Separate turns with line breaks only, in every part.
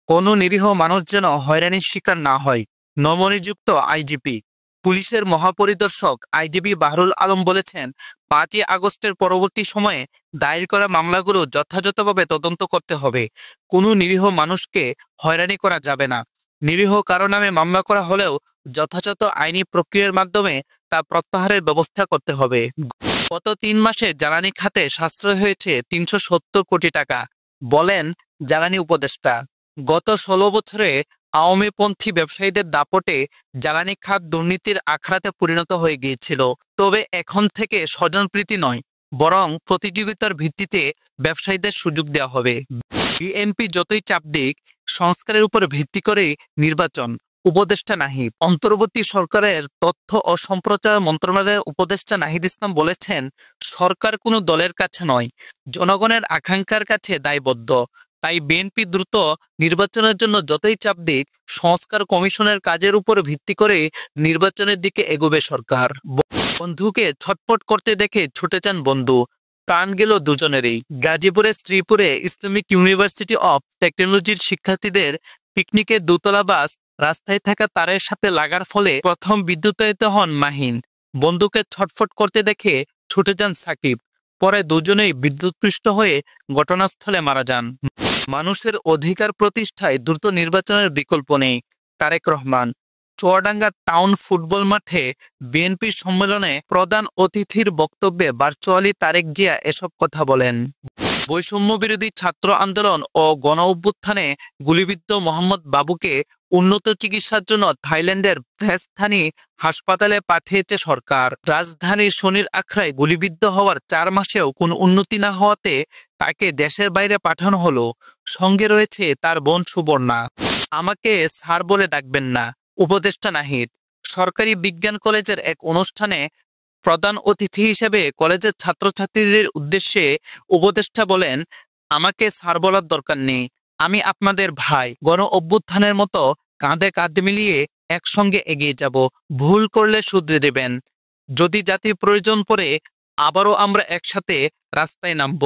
কোনো নিরীহ মানুষ যেন হয়রানির শিকার না হয়। নবনিযুক্ত আইজিপি পুলিশের মহাপরিদর্শক আইজিপি বাহরুল আলম বলেছেন, ৫ই আগস্টের পরবর্তী সময়ে দায়ের করা মামলাগুলো যথাযথভাবে তদন্ত করতে হবে। কোনো নিরীহ মানুষকে হয়রানি করা যাবে না। নিরীহ কারো নামে মামলা করা হলেও যথাযথ আইনি প্রক্রিয়ার মাধ্যমে তা প্রত্যাহারের ব্যবস্থা করতে হবে। গত ৩ মাসে জ্বালানি খাতে সাশ্রয় হয়েছে ৩৭০ কোটি টাকা, বলেন জ্বালানি উপদেষ্টা। গত ১৬ বছরে আওয়ামীপন্থী ব্যবসায়ীদের দাপটে জ্বালানি খাত দুর্নীতির আখড়াতে পরিণত হয়ে গিয়েছিল। তবে এখন থেকে স্বজনপ্রীতি নয়, বরং প্রতিযোগিতার ভিত্তিতে ব্যবসায়ীদের সুযোগ দেওয়া হবে। বিএনপি যতই চাপ দিক, সংস্কারের উপর ভিত্তি করে নির্বাচন। উপদেষ্টা নাহিদ। অন্তর্বর্তী সরকারের তথ্য ও সম্প্রচার মন্ত্রণালয়ের উপদেষ্টা নাহিদ ইসলাম বলেছেন, সরকার কোনো দলের কাছে নয়, জনগণের আকাঙ্ক্ষার কাছে দায়বদ্ধ। তাই বিএনপি দ্রুত নির্বাচনের জন্য যতই চাপ দিক, সংস্কার কমিশনের কাজের উপর ভিত্তি করে নির্বাচনের দিকে এগোবে সরকার। বন্ধুকে ছটফট করতে দেখে ছুটে যান বন্ধু, প্রাণ গেল দুজনেরই। গাজীপুরের শ্রীপুরে ইসলামিক ইউনিভার্সিটি অব টেকনোলজির শিক্ষার্থীদের পিকনিকের দোতলা বাস রাস্তায় থাকা তারের সাথে লাগার ফলে প্রথম বিদ্যুতায়িত হন মাহিন। বন্ধুকে ছটফট করতে দেখে ছুটে যান সাকিব। পরে দুজনেই বিদ্যুৎপৃষ্ট হয়ে ঘটনাস্থলে মারা যান। মানুষের অধিকার প্রতিষ্ঠায় দ্রুত নির্বাচনের বিকল্প নেই, তারেক রহমান। চুয়াডাঙ্গা টাউন ফুটবল মাঠে বিএনপি সম্মেলনে প্রধান অতিথির বক্তব্যে ভার্চুয়ালি তারেক জিয়া এসব কথা বলেন। বৈষম্যবিরোধী ছাত্র আন্দোলন ও গণ অভ্যুত্থানে গুলিবিদ্ধ মোহাম্মদ বাবুকে উন্নত চিকিৎসার জন্য থাইল্যান্ডের ভেস্থানি হাসপাতালে পাঠিয়েছে সরকার। রাজধানীর শনির আখড়ায় গুলিবিদ্ধ হওয়ার ৪ মাসেও কোনো উন্নতি না হওয়াতে তাকে দেশের বাইরে পাঠানো হলো। সঙ্গে রয়েছে তার বোন সুবর্ণা। আমাকে স্যার বলে ডাকবেন না, উপদেষ্টা নাহিদ। সরকারি বিজ্ঞান কলেজের এক অনুষ্ঠানে প্রধান অতিথি হিসেবে কলেজের ছাত্রছাত্রীদের উদ্দেশ্যে উপদেষ্টা বলেন, আমাকে স্যার বলার দরকার নেই, আমি আপনাদের ভাই। গণ অভ্যুত্থানের মতো কাঁধে কাঁধ মিলিয়ে একসঙ্গে এগিয়ে যাব। ভুল করলে শুধরে দেবেন। যদি জাতির প্রয়োজন পড়ে আবারও আমরা একসাথে রাস্তায় নামব।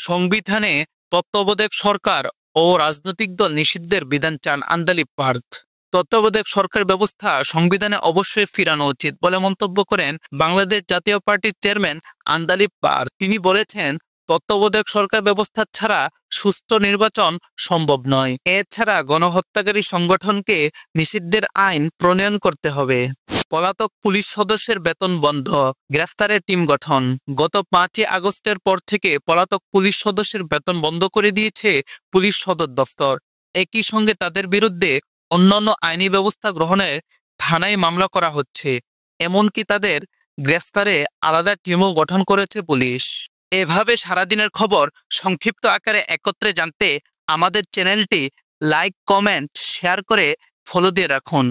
সংবিধানে তত্ত্বাবধায়ক সরকার ও রাজনৈতিক দল নিষিদ্ধের বিধান চান আন্দালিব পার্থ। তত্ত্বাবধায়ক সরকার ব্যবস্থা সংবিধানে অবশ্যই ফিরানো উচিত বলে মন্তব্য করেন বাংলাদেশ জাতীয় পার্টির চেয়ারম্যান আন্দালিব পার্থ। তিনি বলেছেন, তত্ত্বাবধায়ক সরকার ব্যবস্থা ছাড়া সুষ্ঠু নির্বাচন সম্ভব নয়। এছাড়া গণহত্যাকারী সংগঠনকে নিষিদ্ধের আইন প্রণয়ন করতে হবে। পলাতক পুলিশ সদস্যের বেতন বন্ধ, গ্রেফতারের টিম গঠন। গত ৫ই আগস্টের পর থেকে পলাতক পুলিশ সদস্যের বেতন বন্ধ করে দিয়েছে পুলিশ সদর দফতর। একই সঙ্গে তাদের বিরুদ্ধে অন্যান্য আইনি ব্যবস্থা গ্রহণের থানায় মামলা করা হচ্ছে। এমনকি তাদের গ্রেফতারে আলাদা টিমও গঠন করেছে পুলিশ। এভাবে সারাদিনের খবর সংক্ষিপ্ত আকারে একত্রে জানতে আমাদের চ্যানেলটি লাইক, কমেন্ট, শেয়ার করে ফলো দিয়ে রাখুন।